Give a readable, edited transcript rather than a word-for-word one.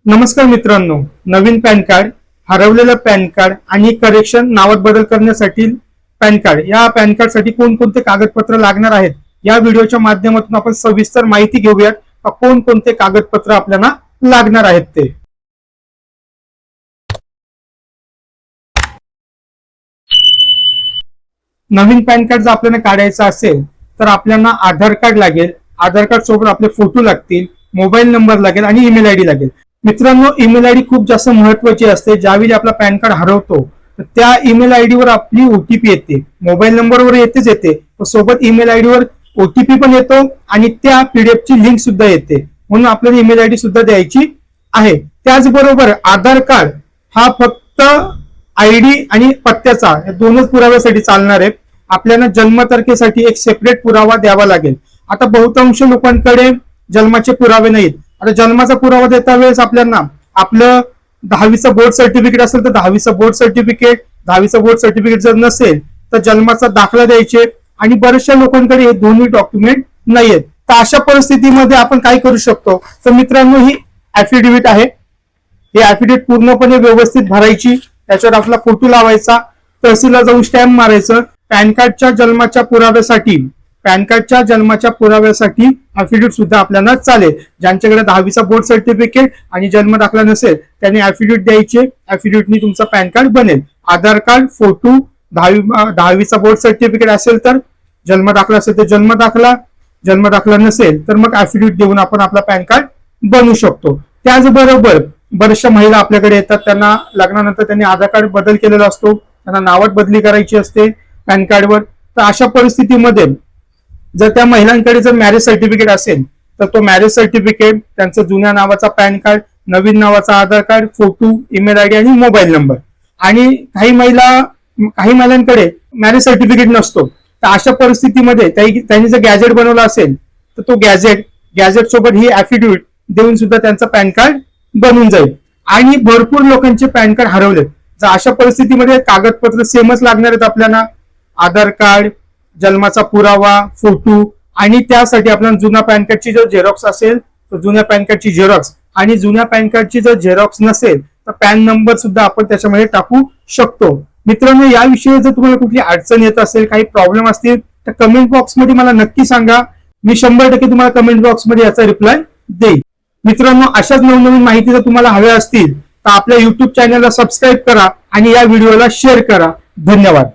नमस्कार मित्रांनो, नवीन pan card, हरवलेलं pan card आणि करेक्शन नावात बदल करण्यासाठी पॅन कार्ड, या पॅन कार्ड साठी कोणकोणते कागदपत्र लागणार आहेत या व्हिडिओच्या माध्यमातून आपण सविस्तर माहिती घेऊयात। कोणकोणते कागदपत्र आपल्याला लागणार आहेत ते। नवीन पॅन कार्ड जर आपल्याला काढायचं असेल तर आपल्याला आधार कार्ड लागेल, आधार कार्ड सोबत आपले फोटो लागतील, मोबाईल नंबर लागेल आणि ईमेल आयडी लागेल। मित्रांनो, ईमेल आयडी खूप जास्त महत्वाची असते। ज्यावेळी आपला पॅन कार्ड हरवतो तर त्या ईमेल आयडी वर आपली ओटीपी येते, मोबाईल नंबरवर येते, सोबत ईमेल आयडी वर ओटीपी पण येतो आणि त्या पीडीएफ ची लिंक सुद्धा येते, म्हणून आपल्याला ईमेल आयडी सुद्धा द्यायची आहे। त्याचबरोबर आधार कार्ड हा फक्त आयडी आणि पत्त्याचा या दोनच पुराव्यासाठी चालणार आहे। आपल्याला जन्मतारखेसाठी एक सेपरेट पुरावा द्यावा लागेल। आता बहुतांश लोकांकडे जन्माचे पुरावे नाहीत। आता जन्माचा पुरावा देता वेळेस आपल्याला आपलं 10वीचं बोर्ड सर्टिफिकेट असेल तर 10वीचं बोर्ड सर्टिफिकेट, 10वीचं बोर्ड सर्टिफिकेट जर नसेल तर जन्माचा दाखला द्यायचे आणि बऱ्याचशा लोकांकडे हे दोन्ही डॉक्युमेंट नाहीयेत। तर अशा परिस्थितीमध्ये आपण काय करू शकतो, तर मित्रांनो ही ऍफिडेव्हिट आहे। ही ऍफिडेव्हिट पूर्णपणे व्यवस्थित भरायची, त्याच्यावर आपला फोटो लावायचा, तहसीलला जाऊन स्टॅम्प मारायचं। पॅन कार्डच्या जन्माच्या पुराव्यासाठी ऍफिडेव्हिट सुद्धा आपल्याला चालेल। ज्यांच्याकडे 10वीचा बोर्ड सर्टिफिकेट आणि जन्म दाखला नसेल त्यांनी ऍफिडेव्हिट द्यायचे, ऍफिडेव्हिटनी तुमचा पॅन कार्ड बनेल। आधार कार्ड, फोटो, 10वीचा बोर्ड सर्टिफिकेट असेल तर जन्म दाखला असेल तर जन्म दाखला नसेल तर मग ऍफिडेव्हिट देऊन आपण आपला पॅन कार्ड बनवू शकतो। त्याचबरोबर बऱ्याचशा महिला आपल्याकडे येतात, त्यांना लग्नानंतर त्यांनी आधार कार्ड बदल केलेला असतो, त्यांना नावात बदली करायची असते पॅन कार्डवर। तर अशा परिस्थितीमध्ये जर त्या महिलांकडे जर मॅरेज सर्टिफिकेट असेल तर तो मॅरेज सर्टिफिकेट, त्यांचं जुन्या नावाचा पॅन कार्ड, नवीन नावाचा आधार कार्ड, फोटो, ईमेल आयडी आणि मोबाईल नंबर। आणि काही महिलांकडे मॅरेज सर्टिफिकेट नसतो, तर अशा परिस्थितीमध्ये त्यांनी जर गॅजेट बनवला असेल तर तो गॅजेट सोबत ही ऍफिडेव्हिट देऊन सुद्धा त्यांचा पॅन कार्ड बनून जाईल। आणि भरपूर लोकांचे पॅन कार्ड हरवलेत, तर अशा परिस्थितीमध्ये कागदपत्र सेमच लागणार आहेत आपल्याला, आधार कार्ड, जन्माचा पुरावा, फोटो, आणि त्यासाठी आपल्याला जुना पॅन कार्डची जर झेरॉक्स असेल तर जुन्या पॅन कार्डची झेरॉक्स, आणि जुन्या पॅन कार्डची जर झेरॉक्स नसेल तर पॅन नंबर सुद्धा आपण त्याच्यामध्ये टाकू शकतो। मित्रांनो, याविषयी जर तुम्हाला कुठली अडचण येत असेल, काही प्रॉब्लेम असतील तर कमेंट बॉक्स मध्ये मला नक्की सांगा, मी 100% तुम्हाला कमेंट बॉक्स मध्ये याचा रिप्लाय देईल। मित्रांनो, अशाच नवनवीन माहिती जर तुम्हाला हव्या असतील तर आपल्या युट्यूब चॅनलला सबस्क्राईब करा आणि या व्हिडिओला शेअर करा। धन्यवाद।